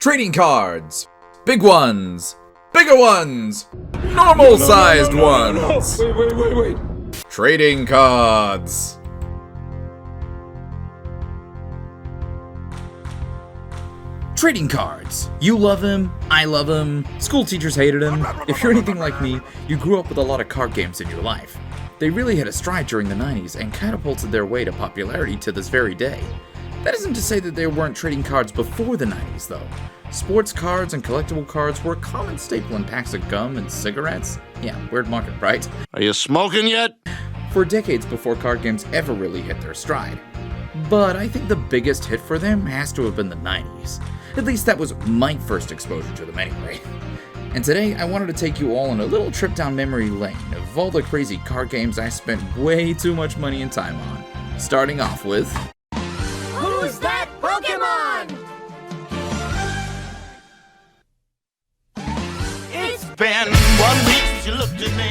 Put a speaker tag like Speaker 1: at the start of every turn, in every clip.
Speaker 1: Trading cards. Big ones. Bigger ones. Normal-sized ones.
Speaker 2: Wait.
Speaker 1: Trading cards. Trading cards. You love them, I love them, school teachers hated them. If you're anything like me, you grew up with a lot of card games in your life. They really hit a stride during the 90s and catapulted their way to popularity to this very day. That isn't to say that there weren't trading cards before the 90s though. Sports cards and collectible cards were a common staple in packs of gum and cigarettes. Yeah, weird market, right?
Speaker 3: Are you smoking yet?
Speaker 1: For decades before card games ever really hit their stride. But I think the biggest hit for them has to have been the 90s. At least that was my first exposure to them anyway. And today I wanted to take you all on a little trip down memory lane of all the crazy card games I spent way too much money and time on. Starting off with...
Speaker 4: Who's that Pokémon?
Speaker 3: It's been 1 week since you looked at me.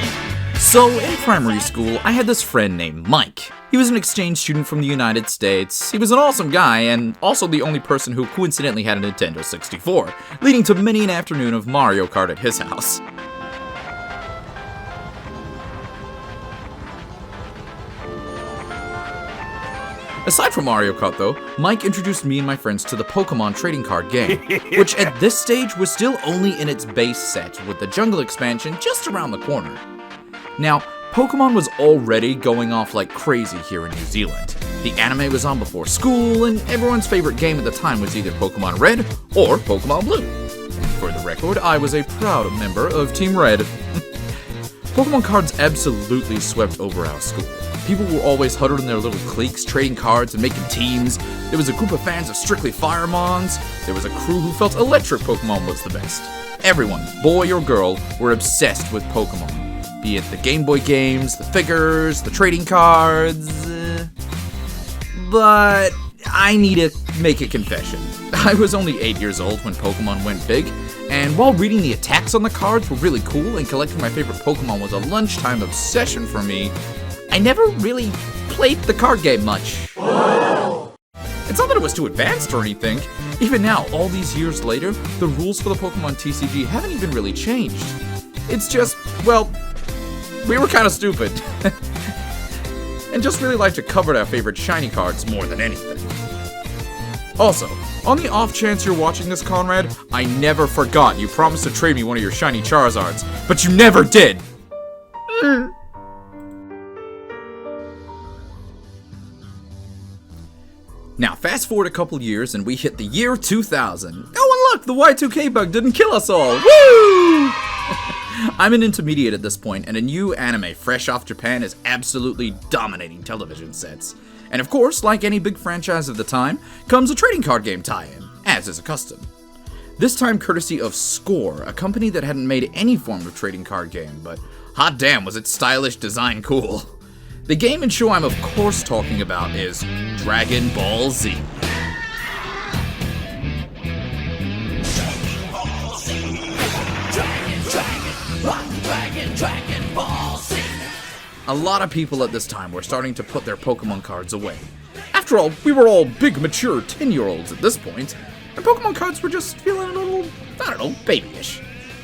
Speaker 1: So, in primary school, I had this friend named Mike. He was an exchange student from the United States. He was an awesome guy, and also the only person who coincidentally had a Nintendo 64, leading to many an afternoon of Mario Kart at his house. Aside from Mario Kart though, Mike introduced me and my friends to the Pokémon trading card game, which at this stage was still only in its base set, with the jungle expansion just around the corner. Now, Pokémon was already going off like crazy here in New Zealand. The anime was on before school, and everyone's favorite game at the time was either Pokémon Red or Pokémon Blue. And for the record, I was a proud member of Team Red. Pokémon cards absolutely swept over our school. People were always huddled in their little cliques, trading cards and making teams. There was a group of fans of strictly Firemons. There was a crew who felt electric Pokémon was the best. Everyone, boy or girl, were obsessed with Pokémon. Be it the Game Boy games, the figures, the trading cards. But I need to make a confession. I was only 8 years old when Pokémon went big, and while reading the attacks on the cards were really cool and collecting my favorite Pokémon was a lunchtime obsession for me, I never really played the card game much. It's not that it was too advanced or anything. Even now, all these years later, the rules for the Pokémon TCG haven't even really changed. It's just, well, we were kind of stupid. And just really liked to covet our favorite shiny cards more than anything. Also, on the off chance you're watching this, Conrad, I never forgot you promised to trade me one of your shiny Charizards, but you never did! Now, fast forward a couple years and we hit the year 2000. Oh, and look, the Y2K bug didn't kill us all! Woo! I'm an intermediate at this point, and a new anime fresh off Japan is absolutely dominating television sets. And of course, like any big franchise of the time, comes a trading card game tie-in, as is a custom. This time courtesy of Score, a company that hadn't made any form of trading card game, but hot damn was its stylish design cool. The game and show I'm of course talking about is Dragon Ball Z. Dragon Ball Z. A lot of people at this time were starting to put their Pokemon cards away. After all, we were all big, mature 10-year-olds at this point, and Pokemon cards were just feeling a little, I don't know, babyish.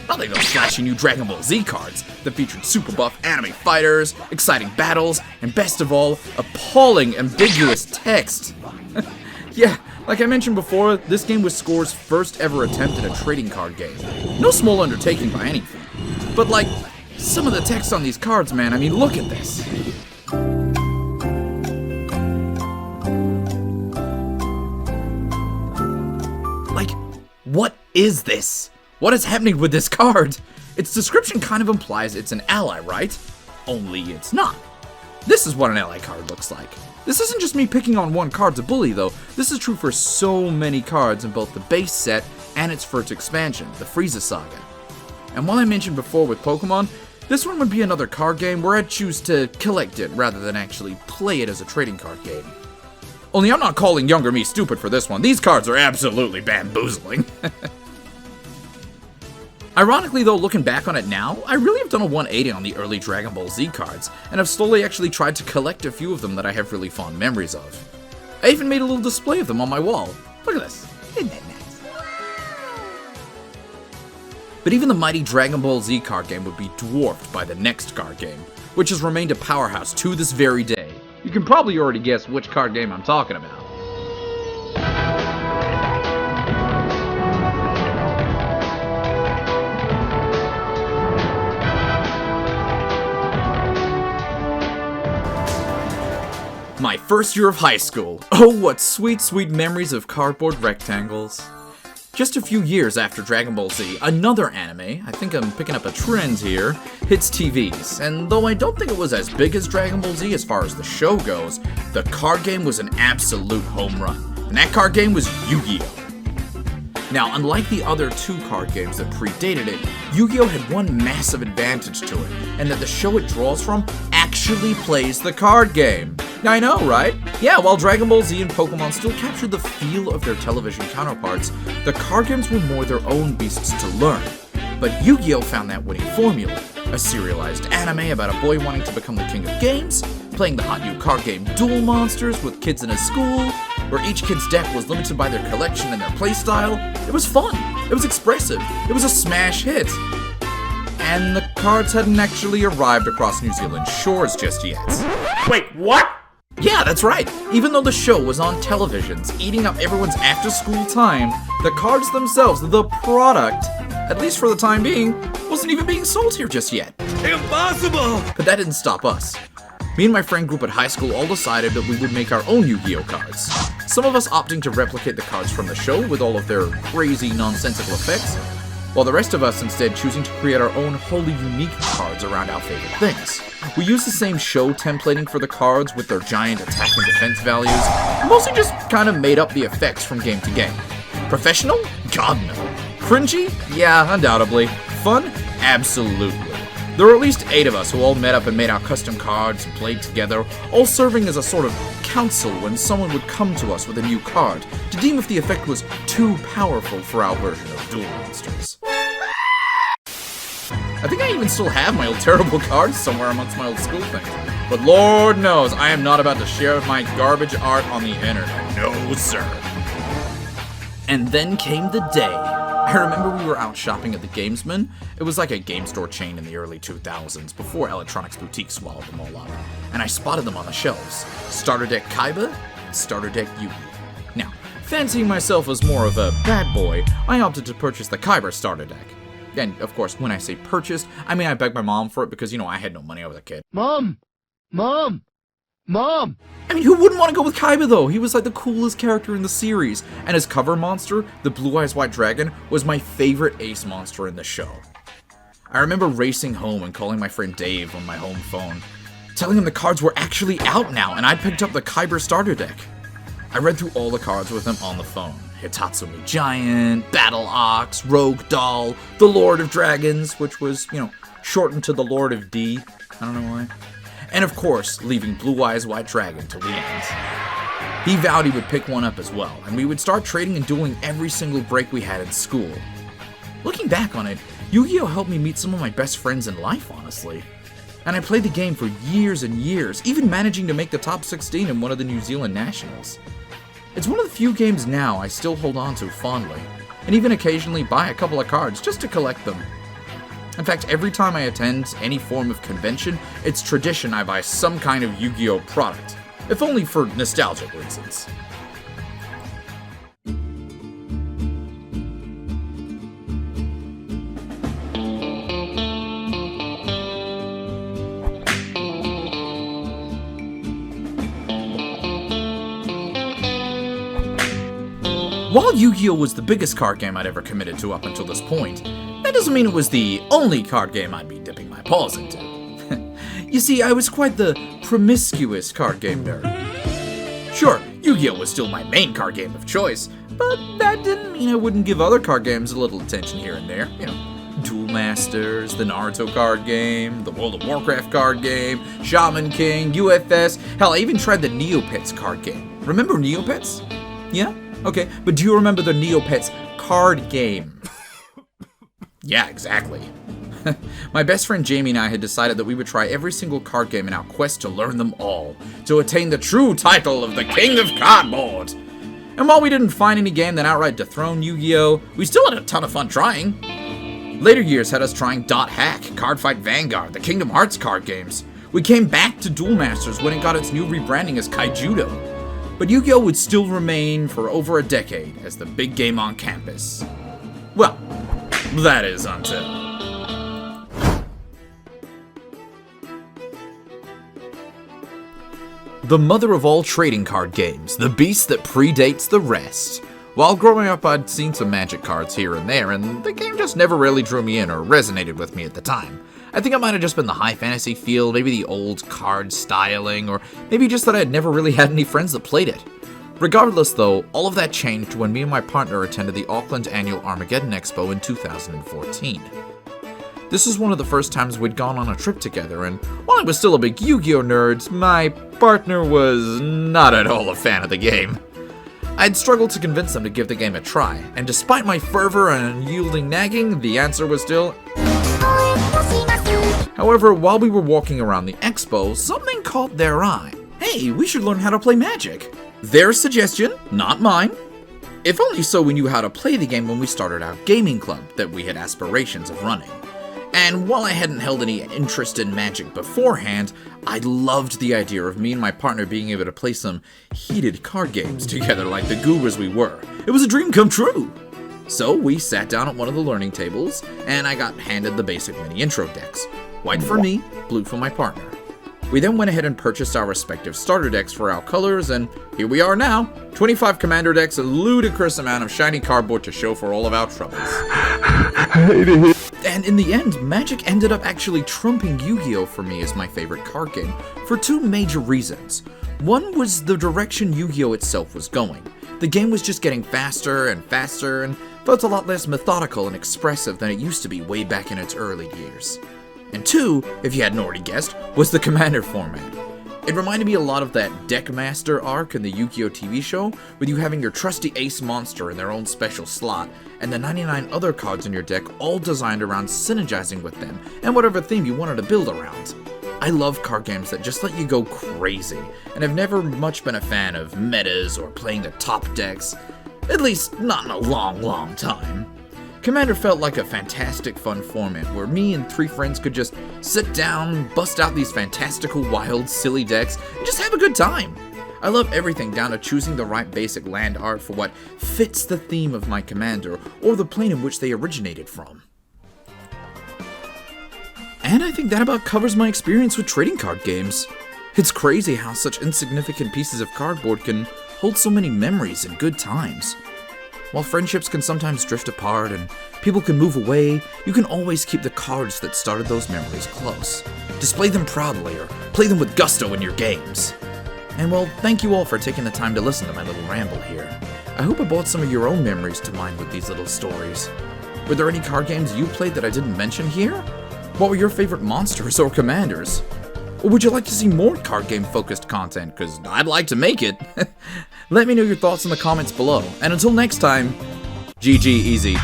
Speaker 1: Not like those flashy new Dragon Ball Z cards that featured super buff anime fighters, exciting battles, and best of all, appalling, ambiguous text. Yeah, like I mentioned before, this game was Score's first ever attempt at a trading card game. No small undertaking by any feat. But like, some of the text on these cards, man, I mean, look at this. Like, what is this? What is happening with this card? Its description kind of implies it's an ally, right? Only it's not. This is what an ally card looks like. This isn't just me picking on one card to bully though. This is true for so many cards in both the base set and its first expansion, the Frieza Saga. And while I mentioned before with Pokemon, this one would be another card game where I'd choose to collect it rather than actually play it as a trading card game. Only I'm not calling younger me stupid for this one. These cards are absolutely bamboozling. Ironically though, looking back on it now, I really have done a 180 on the early Dragon Ball Z cards, and I've slowly actually tried to collect a few of them that I have really fond memories of. I even made a little display of them on my wall. Look at this. Isn't that nice? But even the mighty Dragon Ball Z card game would be dwarfed by the next card game, which has remained a powerhouse to this very day. You can probably already guess which card game I'm talking about. My first year of high school. Oh, what sweet, sweet memories of cardboard rectangles. Just a few years after Dragon Ball Z, another anime, I think I'm picking up a trend here, hits TVs. And though I don't think it was as big as Dragon Ball Z as far as the show goes, the card game was an absolute home run. And that card game was Yu-Gi-Oh! Now, unlike the other two card games that predated it, Yu-Gi-Oh! Had one massive advantage to it, and that the show it draws from actually plays the card game. I know, right? Yeah, while Dragon Ball Z and Pokémon still captured the feel of their television counterparts, the card games were more their own beasts to learn. But Yu-Gi-Oh! Found that winning formula, a serialized anime about a boy wanting to become the king of games, playing the hot new card game Duel Monsters with kids in a school, where each kid's deck was limited by their collection and their playstyle. It was fun, it was expressive, it was a smash hit. And the cards hadn't actually arrived across New Zealand's shores just yet.
Speaker 3: Wait, what?
Speaker 1: Yeah, that's right. Even though the show was on televisions, eating up everyone's after-school time, the cards themselves, the product, at least for the time being, wasn't even being sold here just yet.
Speaker 3: Impossible!
Speaker 1: But that didn't stop us. Me and my friend group at high school all decided that we would make our own Yu-Gi-Oh! Cards. Some of us opting to replicate the cards from the show with all of their crazy, nonsensical effects, while the rest of us instead choosing to create our own wholly unique cards around our favorite things. We used the same show templating for the cards with their giant attack and defense values, and mostly just kind of made up the effects from game to game. Professional? God no. Cringy? Yeah, undoubtedly. Fun? Absolutely. There were at least 8 of us who all met up and made our custom cards and played together, all serving as a sort of council when someone would come to us with a new card to deem if the effect was too powerful for our version of Duel Monsters. I think I even still have my old terrible cards somewhere amongst my old school things. But Lord knows, I am not about to share my garbage art on the internet. No, sir. And then came the day. I remember we were out shopping at the Gamesman. It was like a game store chain in the early 2000s, before Electronics Boutique swallowed them all up. And I spotted them on the shelves. Starter Deck Kaiba, Starter Deck Yugi. Now, fancying myself as more of a bad boy, I opted to purchase the Kaiba Starter Deck. And, of course, when I say purchased, I mean I begged my mom for it because, you know, I had no money. I was a kid.
Speaker 3: Mom! Mom! Mom!
Speaker 1: I mean, who wouldn't want to go with Kaiba, though? He was like the coolest character in the series, and his cover monster, the Blue Eyes White Dragon, was my favorite ace monster in the show. I remember racing home and calling my friend Dave on my home phone, telling him the cards were actually out now, and I'd picked up the Kaiba Starter Deck. I read through all the cards with him on the phone. Hitatsumi Giant, Battle Ox, Rogue Doll, the Lord of Dragons, which was, you know, shortened to the Lord of D. I don't know why. And of course, leaving Blue Eyes White Dragon till the end. He vowed he would pick one up as well, and we would start trading and dueling every single break we had in school. Looking back on it, Yu-Gi-Oh! Helped me meet some of my best friends in life, honestly. And I played the game for years and years, even managing to make the top 16 in one of the New Zealand Nationals. It's one of the few games now I still hold on to fondly, and even occasionally buy a couple of cards just to collect them. In fact, every time I attend any form of convention, it's tradition I buy some kind of Yu-Gi-Oh! Product, if only for nostalgic reasons. While Yu-Gi-Oh! Was the biggest card game I'd ever committed to up until this point, that doesn't mean it was the only card game I'd be dipping my paws into. You see, I was quite the promiscuous card game nerd. Sure, Yu-Gi-Oh! Was still my main card game of choice, but that didn't mean I wouldn't give other card games a little attention here and there. You know, Duel Masters, the Naruto card game, the World of Warcraft card game, Shaman King, UFS, hell, I even tried the Neopets card game. Remember Neopets? Yeah? Okay, but do you remember the Neopets card game? Yeah, exactly. My best friend Jamie and I had decided that we would try every single card game in our quest to learn them all, to attain the true title of the King of Cardboard. And while we didn't find any game that outright dethroned Yu-Gi-Oh!, we still had a ton of fun trying. Later years had us trying Dot Hack, Cardfight Vanguard, the Kingdom Hearts card games. We came back to Duel Masters when it got its new rebranding as Kaijudo. But Yu-Gi-Oh would still remain for over a decade as the big game on campus. Well, that is until... The mother of all trading card games, the beast that predates the rest. While growing up, I'd seen some Magic cards here and there, and the game just never really drew me in or resonated with me at the time. I think it might have just been the high fantasy feel, maybe the old card styling, or maybe just that I had never really had any friends that played it. Regardless though, all of that changed when me and my partner attended the Auckland annual Armageddon Expo in 2014. This was one of the first times we'd gone on a trip together, and while I was still a big Yu-Gi-Oh nerd, my partner was not at all a fan of the game. I'd struggled to convince them to give the game a try, and despite my fervor and unyielding nagging, the answer was still... However, while we were walking around the expo, something caught their eye. Hey, we should learn how to play Magic. Their suggestion, not mine. If only so we knew how to play the game when we started our gaming club that we had aspirations of running. And while I hadn't held any interest in Magic beforehand, I loved the idea of me and my partner being able to play some heated card games together like the gurus we were. It was a dream come true! So we sat down at one of the learning tables, and I got handed the basic mini intro decks. White for me, blue for my partner. We then went ahead and purchased our respective starter decks for our colors, and here we are now. 25 commander decks, a ludicrous amount of shiny cardboard to show for all of our troubles. And in the end, Magic ended up actually trumping Yu-Gi-Oh for me as my favorite card game, for two major reasons. One was the direction Yu-Gi-Oh itself was going. The game was just getting faster and faster, and felt a lot less methodical and expressive than it used to be way back in its early years. And two, if you hadn't already guessed, was the Commander format. It reminded me a lot of that Deckmaster arc in the Yu-Gi-Oh TV show, with you having your trusty ace monster in their own special slot, and the 99 other cards in your deck all designed around synergizing with them, and whatever theme you wanted to build around. I love card games that just let you go crazy, and have never much been a fan of metas or playing the top decks, at least not in a long time. Commander felt like a fantastic fun format where me and 3 friends could just sit down, bust out these fantastical, wild, silly decks, and just have a good time. I love everything down to choosing the right basic land art for what fits the theme of my commander or the plane in which they originated from. And I think that about covers my experience with trading card games. It's crazy how such insignificant pieces of cardboard can hold so many memories and good times. While friendships can sometimes drift apart and people can move away, you can always keep the cards that started those memories close. Display them proudly or play them with gusto in your games. And well, thank you all for taking the time to listen to my little ramble here. I hope I brought some of your own memories to mind with these little stories. Were there any card games you played that I didn't mention here? What were your favorite monsters or commanders? Or would you like to see more card game focused content? Because I'd like to make it. Let me know your thoughts in the comments below. And until next time, GG easy.